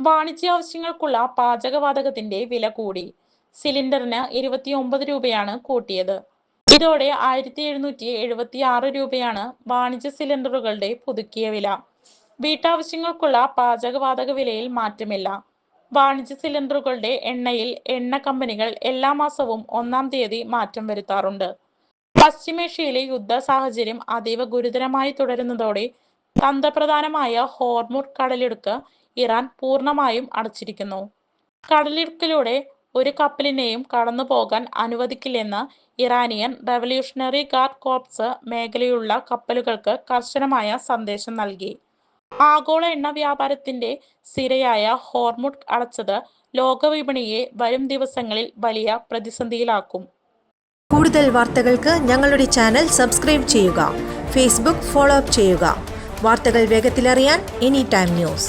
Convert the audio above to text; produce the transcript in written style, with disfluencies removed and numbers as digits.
വാണിജ്യാവശ്യങ്ങൾക്കുള്ള പാചകവാതകത്തിന്റെ വില കൂടി. സിലിണ്ടറിന് 29 രൂപയാണ് കൂട്ടിയത്. ഇതോടെ 1776 രൂപയാണ് വാണിജ്യ സിലിണ്ടറുകളുടെ പുതുക്കിയ വില. വീട്ടാവശ്യങ്ങൾക്കുള്ള പാചകവാതക വിലയിൽ മാറ്റമില്ല. വാണിജ്യ സിലിണ്ടറുകളുടെ എണ്ണയിൽ എണ്ണ കമ്പനികൾ എല്ലാ മാസവും 1-ാം തീയതി മാറ്റം വരുത്താറുണ്ട്. പശ്ചിമേഷ്യയിലെ യുദ്ധ സാഹചര്യം അതീവ ഗുരുതരമായി തുടരുന്നതോടെ തന്ത്രപ്രധാനമായ ഹോർമുസ് കടലിടുക്ക് ഇറാൻ പൂർണ്ണമായും അടച്ചിരിക്കുന്നു. കടലിടുക്കിലൂടെ ഒരു കപ്പലിനെയും കടന്നു പോകാൻ അനുവദിക്കില്ലെന്ന് ഇറാനിയൻ റവല്യൂഷണറി ഗാർഡ് കോർപ്സ് മേഖലയിലുള്ള കപ്പലുകൾക്ക് കർശനമായ സന്ദേശം നൽകി. ആഗോള എണ്ണ വ്യാപാരത്തിന്റെ സിരയായ ഹോർമുസ് അടച്ചത് ലോകവിപണിയെ വരും ദിവസങ്ങളിൽ വലിയ പ്രതിസന്ധിയിലാക്കും. കൂടുതൽ വാർത്തകൾക്ക് ഞങ്ങളുടെ ചാനൽ സബ്സ്ക്രൈബ് ചെയ്യുക. ഫേസ്ബുക്ക് ഫോളോ അപ്പ് ചെയ്യുക. വാർത്തകൾ വേഗത്തിലറിയാൻ എനി ടൈം ന്യൂസ്.